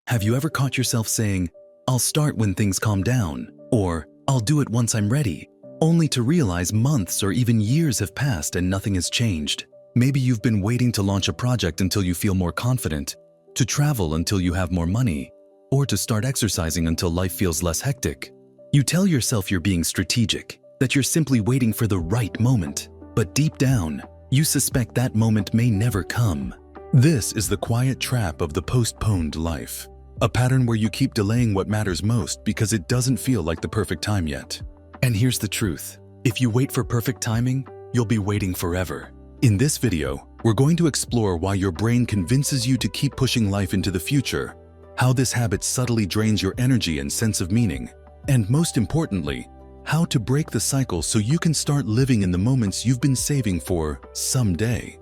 Have you ever caught yourself saying, "I'll start when things calm down," or "I'll do it once I'm ready," only to realize months or even years have passed and nothing has changed? Maybe you've been waiting to launch a project until you feel more confident, to travel until you have more money, or to start exercising until life feels less hectic. You tell yourself you're being strategic, that you're simply waiting for the right moment, but deep down, you suspect that moment may never come. This is the quiet trap of the postponed life. A pattern where you keep delaying what matters most because it doesn't feel like the perfect time yet. And here's the truth. If you wait for perfect timing, you'll be waiting forever. In this video, we're going to explore why your brain convinces you to keep pushing life into the future, how this habit subtly drains your energy and sense of meaning, and most importantly, how to break the cycle so you can start living in the moments you've been saving for someday.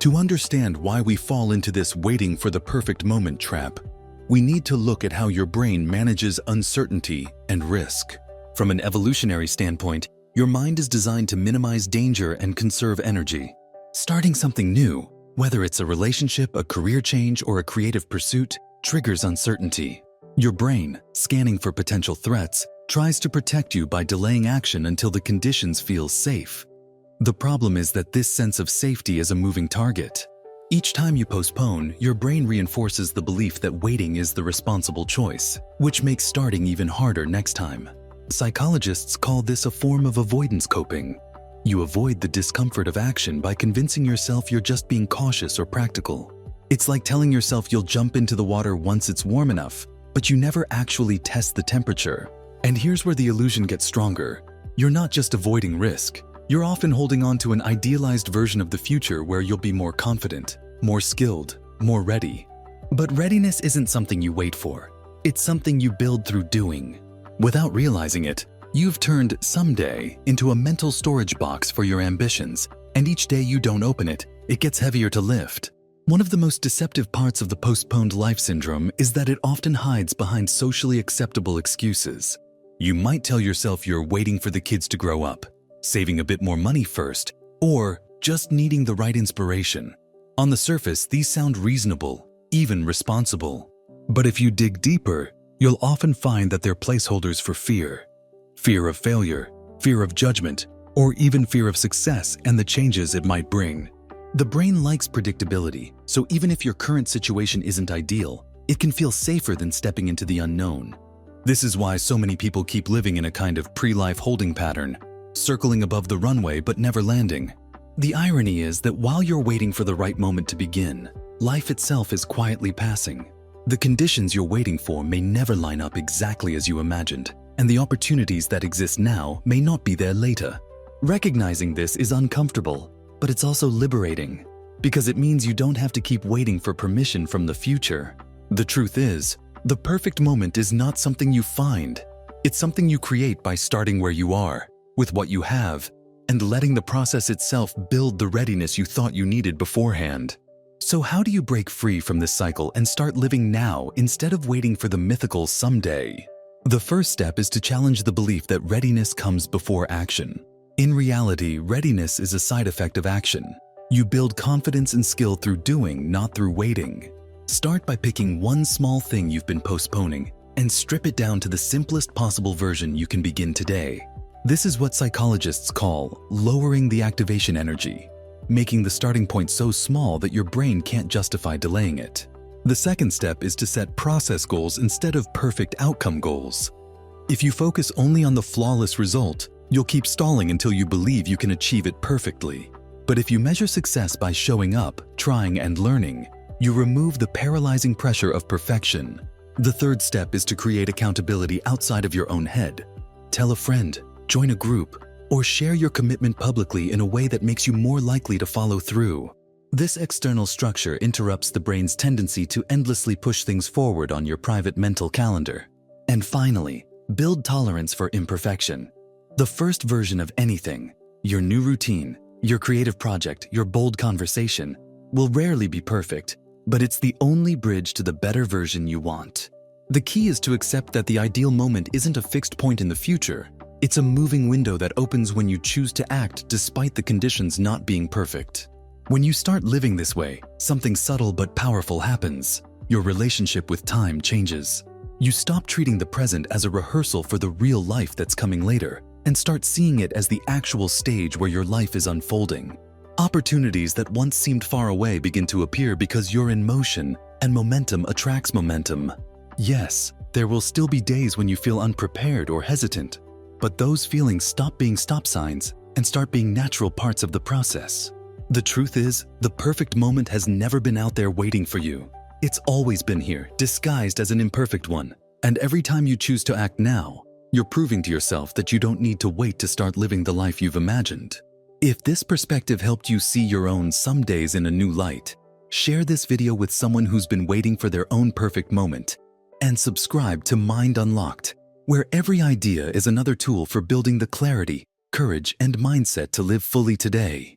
To understand why we fall into this waiting for the perfect moment trap, we need to look at how your brain manages uncertainty and risk. From an evolutionary standpoint, your mind is designed to minimize danger and conserve energy. Starting something new, whether it's a relationship, a career change, or a creative pursuit, triggers uncertainty. Your brain, scanning for potential threats, tries to protect you by delaying action until the conditions feel safe. The problem is that this sense of safety is a moving target. Each time you postpone, your brain reinforces the belief that waiting is the responsible choice, which makes starting even harder next time. Psychologists call this a form of avoidance coping. You avoid the discomfort of action by convincing yourself you're just being cautious or practical. It's like telling yourself you'll jump into the water once it's warm enough, but you never actually test the temperature. And here's where the illusion gets stronger. You're not just avoiding risk. You're often holding on to an idealized version of the future where you'll be more confident, more skilled, more ready. But readiness isn't something you wait for. It's something you build through doing. Without realizing it, you've turned someday into a mental storage box for your ambitions, and each day you don't open it, it gets heavier to lift. One of the most deceptive parts of the postponed life syndrome is that it often hides behind socially acceptable excuses. You might tell yourself you're waiting for the kids to grow up, saving a bit more money first, or just needing the right inspiration. On the surface, these sound reasonable, even responsible. But if you dig deeper, you'll often find that they're placeholders for fear. Fear of failure, fear of judgment, or even fear of success and the changes it might bring. The brain likes predictability, so even if your current situation isn't ideal, it can feel safer than stepping into the unknown. This is why so many people keep living in a kind of pre-life holding pattern, circling above the runway but never landing. The irony is that while you're waiting for the right moment to begin, life itself is quietly passing. The conditions you're waiting for may never line up exactly as you imagined, and the opportunities that exist now may not be there later. Recognizing this is uncomfortable, but it's also liberating, because it means you don't have to keep waiting for permission from the future. The truth is, the perfect moment is not something you find. It's something you create by starting where you are, with what you have, and letting the process itself build the readiness you thought you needed beforehand. So how do you break free from this cycle and start living now instead of waiting for the mythical someday? The first step is to challenge the belief that readiness comes before action. In reality, readiness is a side effect of action. You build confidence and skill through doing, not through waiting. Start by picking one small thing you've been postponing and strip it down to the simplest possible version you can begin today. This is what psychologists call lowering the activation energy, making the starting point so small that your brain can't justify delaying it. The second step is to set process goals instead of perfect outcome goals. If you focus only on the flawless result, you'll keep stalling until you believe you can achieve it perfectly. But if you measure success by showing up, trying, and learning, you remove the paralyzing pressure of perfection. The third step is to create accountability outside of your own head. Tell a friend, join a group, or share your commitment publicly in a way that makes you more likely to follow through. This external structure interrupts the brain's tendency to endlessly push things forward on your private mental calendar. And finally, build tolerance for imperfection. The first version of anything, your new routine, your creative project, your bold conversation, will rarely be perfect, but it's the only bridge to the better version you want. The key is to accept that the ideal moment isn't a fixed point in the future. It's a moving window that opens when you choose to act despite the conditions not being perfect. When you start living this way, something subtle but powerful happens. your relationship with time changes. You stop treating the present as a rehearsal for the real life that's coming later and start seeing it as the actual stage where your life is unfolding. Opportunities that once seemed far away begin to appear because you're in motion, and momentum attracts momentum. Yes, there will still be days when you feel unprepared or hesitant, but those feelings stop being stop signs and start being natural parts of the process. The truth is, the perfect moment has never been out there waiting for you. It's always been here, disguised as an imperfect one. And every time you choose to act now, you're proving to yourself that you don't need to wait to start living the life you've imagined. If this perspective helped you see your own some days in a new light, share this video with someone who's been waiting for their own perfect moment, and subscribe to Mind Unlocked, where every idea is another tool for building the clarity, courage, and mindset to live fully today.